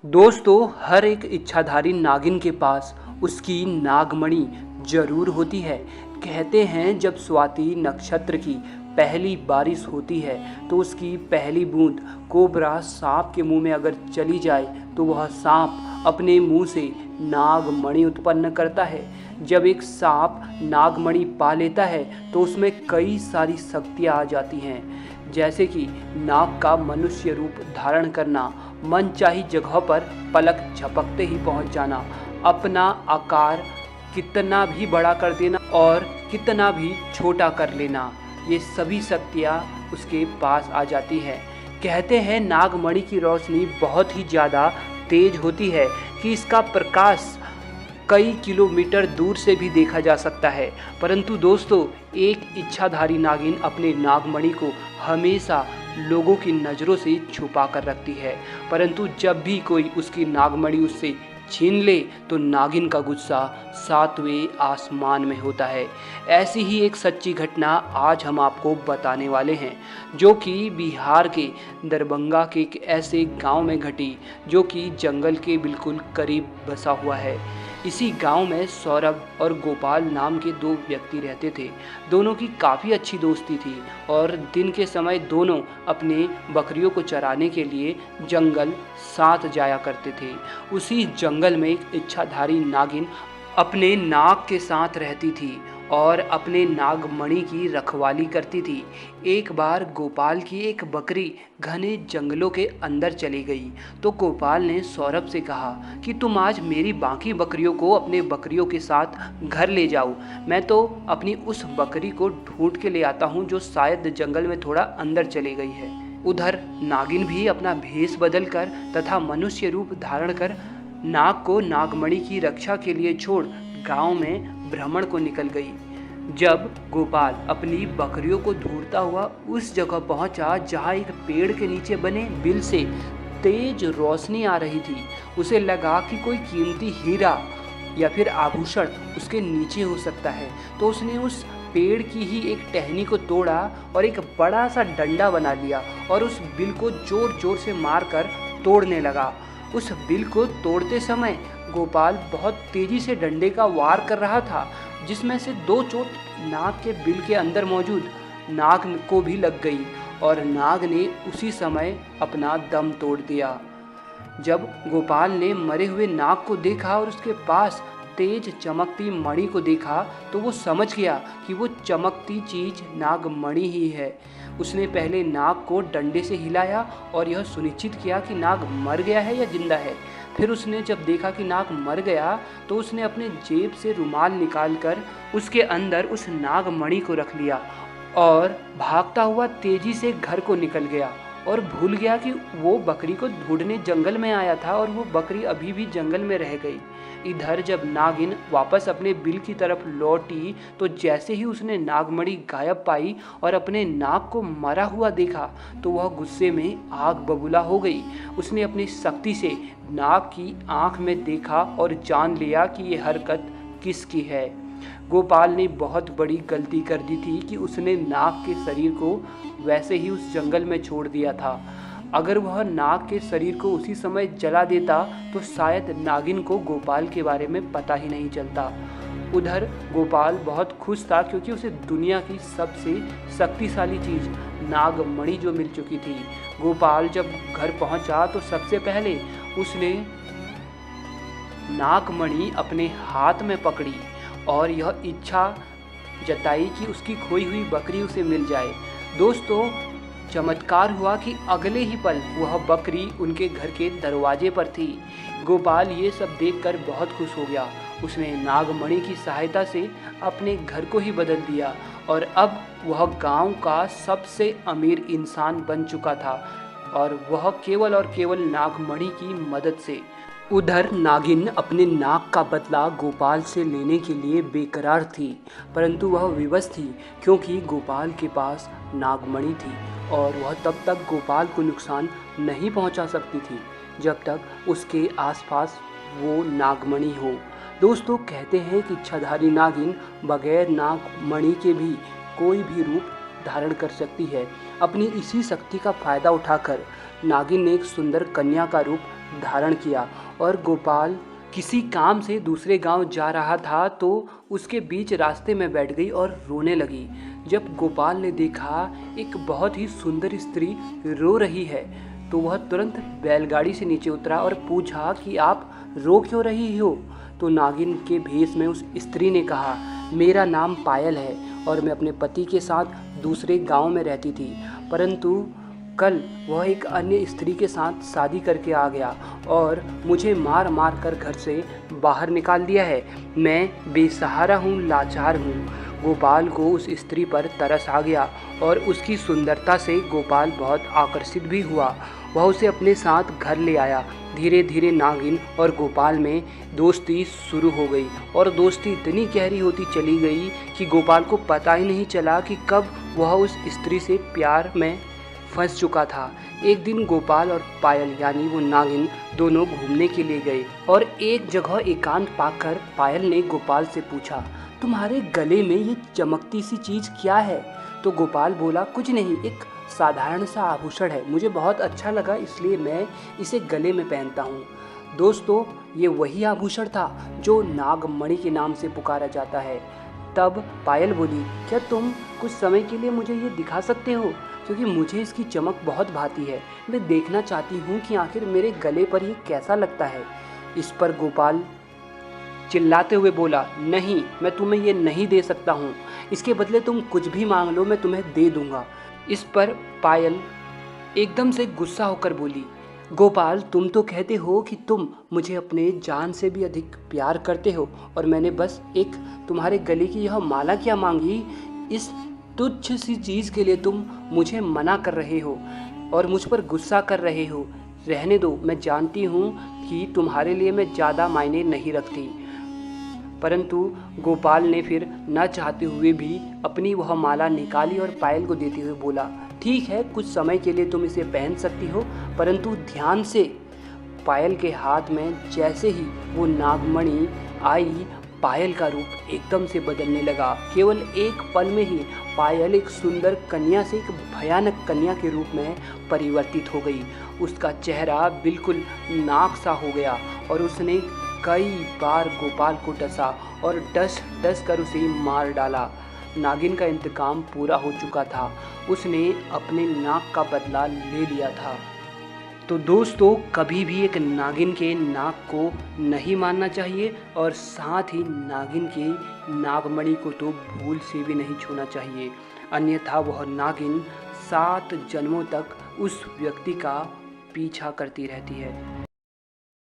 दोस्तों, हर एक इच्छाधारी नागिन के पास उसकी नागमणि जरूर होती है। कहते हैं जब स्वाति नक्षत्र की पहली बारिश होती है तो उसकी पहली बूंद कोबरा सांप के मुंह में अगर चली जाए तो वह सांप अपने मुंह से नागमणि उत्पन्न करता है। जब एक सांप नागमणि पा लेता है तो उसमें कई सारी शक्तियाँ आ जाती हैं, जैसे कि नाग का मनुष्य रूप धारण करना, मनचाही जगह पर पलक झपकते ही पहुंच जाना, अपना आकार कितना भी बड़ा कर देना और कितना भी छोटा कर लेना। ये सभी शक्तियाँ उसके पास आ जाती हैं। कहते हैं नागमणि की रोशनी बहुत ही ज़्यादा तेज होती है कि इसका प्रकाश कई किलोमीटर दूर से भी देखा जा सकता है। परंतु दोस्तों, एक इच्छाधारी नागिन अपने नागमणि को हमेशा लोगों की नज़रों से छुपा कर रखती है, परंतु जब भी कोई उसकी नागमणि उससे छीन ले तो नागिन का गुस्सा सातवें आसमान में होता है। ऐसी ही एक सच्ची घटना आज हम आपको बताने वाले हैं, जो कि बिहार के दरभंगा के एक ऐसे गांव में घटी जो कि जंगल के बिल्कुल करीब बसा हुआ है। इसी गांव में सौरभ और गोपाल नाम के दो व्यक्ति रहते थे। दोनों की काफ़ी अच्छी दोस्ती थी और दिन के समय दोनों अपने बकरियों को चराने के लिए जंगल साथ जाया करते थे। उसी जंगल में एक इच्छाधारी नागिन अपने नाग के साथ रहती थी और अपने नागमणि की रखवाली करती थी। एक बार गोपाल की एक बकरी घने जंगलों के अंदर चली गई तो गोपाल ने सौरभ से कहा कि तुम आज मेरी बाकी बकरियों को अपने बकरियों के साथ घर ले जाओ, मैं तो अपनी उस बकरी को ढूंढ के ले आता हूँ जो शायद जंगल में थोड़ा अंदर चली गई है। उधर नागिन भी अपना भेष बदल कर तथा मनुष्य रूप धारण कर नाग को नागमणि की रक्षा के लिए छोड़ गांव में भ्रमण को निकल गई। जब गोपाल अपनी बकरियों को ढूंढता हुआ उस जगह पहुंचा जहां एक पेड़ के नीचे बने बिल से तेज रोशनी आ रही थी, उसे लगा कि कोई कीमती हीरा या फिर आभूषण उसके नीचे हो सकता है। तो उसने उस पेड़ की ही एक टहनी को तोड़ा और एक बड़ा सा डंडा बना लिया और उस बिल को जोर जोर से मारकर तोड़ने लगा। उस बिल को तोड़ते समय गोपाल बहुत तेजी से डंडे का वार कर रहा था, जिसमें से दो चोट नाग के बिल के अंदर मौजूद नाग को भी लग गई और नाग ने उसी समय अपना दम तोड़ दिया। जब गोपाल ने मरे हुए नाग को देखा और उसके पास तेज चमकती मणि को देखा तो वो समझ गया कि वो चमकती चीज नागमणि ही है। उसने पहले नाग को डंडे से हिलाया और यह सुनिश्चित किया कि नाग मर गया है या जिंदा है। फिर उसने जब देखा कि नाग मर गया तो उसने अपने जेब से रुमाल निकालकर उसके अंदर उस नागमणि को रख लिया और भागता हुआ तेजी से घर को निकल गया और भूल गया कि वो बकरी को ढूंढने जंगल में आया था और वो बकरी अभी भी जंगल में रह गई। इधर जब नागिन वापस अपने बिल की तरफ लौटी तो जैसे ही उसने नागमणि गायब पाई और अपने नाग को मरा हुआ देखा तो वह गुस्से में आग बबूला हो गई। उसने अपनी शक्ति से नाग की आंख में देखा और जान लिया कि ये हरकत किसकी है। गोपाल ने बहुत बड़ी गलती कर दी थी कि उसने नाग के शरीर को वैसे ही उस जंगल में छोड़ दिया था। अगर वह नाग के शरीर को उसी समय जला देता तो शायद नागिन को गोपाल के बारे में पता ही नहीं चलता। उधर गोपाल बहुत खुश था क्योंकि उसे दुनिया की सबसे शक्तिशाली चीज़ नागमणि जो मिल चुकी थी। गोपाल जब घर पहुंचा तो सबसे पहले उसने नागमणि अपने हाथ में पकड़ी और यह इच्छा जताई कि उसकी खोई हुई बकरी उसे मिल जाए। दोस्तों, चमत्कार हुआ कि अगले ही पल वह बकरी उनके घर के दरवाजे पर थी। गोपाल ये सब देखकर बहुत खुश हो गया। उसने नागमणि की सहायता से अपने घर को ही बदल दिया और अब वह गांव का सबसे अमीर इंसान बन चुका था और वह केवल और केवल नागमणि की मदद से। उधर नागिन अपने नाग का बदला गोपाल से लेने के लिए बेकरार थी, परंतु वह विवश थी क्योंकि गोपाल के पास नागमणि थी और वह तब तक गोपाल को नुकसान नहीं पहुंचा सकती थी जब तक उसके आसपास वो नागमणि हो। दोस्तों, कहते हैं कि इच्छाधारी नागिन बगैर नागमणि के भी कोई भी रूप धारण कर सकती है। अपनी इसी शक्ति का फायदा उठाकर नागिन ने एक सुंदर कन्या का रूप धारण किया और गोपाल किसी काम से दूसरे गांव जा रहा था तो उसके बीच रास्ते में बैठ गई और रोने लगी। जब गोपाल ने देखा एक बहुत ही सुंदर स्त्री रो रही है तो वह तुरंत बैलगाड़ी से नीचे उतरा और पूछा कि आप रो क्यों रही हो। तो नागिन के भेष में उस स्त्री ने कहा, मेरा नाम पायल है और मैं अपने पति के साथ दूसरे गांव में रहती थी, परंतु कल वह एक अन्य स्त्री के साथ शादी करके आ गया और मुझे मार मार कर घर से बाहर निकाल दिया है। मैं बेसहारा हूँ, लाचार हूँ। गोपाल को उस स्त्री पर तरस आ गया और उसकी सुंदरता से गोपाल बहुत आकर्षित भी हुआ। वह उसे अपने साथ घर ले आया। धीरे धीरे नागिन और गोपाल में दोस्ती शुरू हो गई और दोस्ती इतनी गहरी होती चली गई कि गोपाल को पता ही नहीं चला कि कब वह उस स्त्री से प्यार में फंस चुका था। एक दिन गोपाल और पायल यानी वो नागिन दोनों घूमने के लिए गए और एक जगह एकांत पाकर पायल ने गोपाल से पूछा, तुम्हारे गले में ये चमकती सी चीज़ क्या है। तो गोपाल बोला, कुछ नहीं, एक साधारण सा आभूषण है, मुझे बहुत अच्छा लगा इसलिए मैं इसे गले में पहनता हूँ। दोस्तों, ये वही आभूषण था जो नागमणि के नाम से पुकारा जाता है। तब पायल बोली, क्या तुम कुछ समय के लिए मुझे ये दिखा सकते हो, क्योंकि मुझे इसकी चमक बहुत भाती है। मैं देखना चाहती हूँ कि आखिर मेरे गले पर ये कैसा लगता है। इस पर गोपाल चिल्लाते हुए बोला, नहीं, मैं तुम्हें ये नहीं दे सकता हूँ, इसके बदले तुम कुछ भी मांग लो, मैं तुम्हें दे दूँगा। इस पर पायल एकदम से गुस्सा होकर बोली, गोपाल, तुम तो कहते हो कि तुम मुझे अपने जान से भी अधिक प्यार करते हो और मैंने बस एक तुम्हारे गले की यह माला क्या मांगी। इस तुच्छ सी चीज़ के लिए तुम मुझे मना कर रहे हो और मुझ पर गुस्सा कर रहे हो। रहने दो, मैं जानती हूँ कि तुम्हारे लिए मैं ज़्यादा मायने नहीं रखती। परंतु गोपाल ने फिर न चाहते हुए भी अपनी वह माला निकाली और पायल को देते हुए बोला, ठीक है, कुछ समय के लिए तुम इसे पहन सकती हो, परंतु ध्यान से। पायल के हाथ में जैसे ही वो नागमणि आई, पायल का रूप एकदम से बदलने लगा। केवल एक पल में ही पायल एक सुंदर कन्या से एक भयानक कन्या के रूप में परिवर्तित हो गई। उसका चेहरा बिल्कुल नाग सा हो गया और उसने कई बार गोपाल को डसा और डस कर उसे मार डाला। नागिन का इंतकाम पूरा हो चुका था, उसने अपने नाक का बदला ले लिया था। तो दोस्तों, कभी भी एक नागिन के नाक को नहीं मारना चाहिए और साथ ही नागिन के नागमणि को तो भूल से भी नहीं छूना चाहिए, अन्यथा वह नागिन 7 जन्मों तक उस व्यक्ति का पीछा करती रहती है।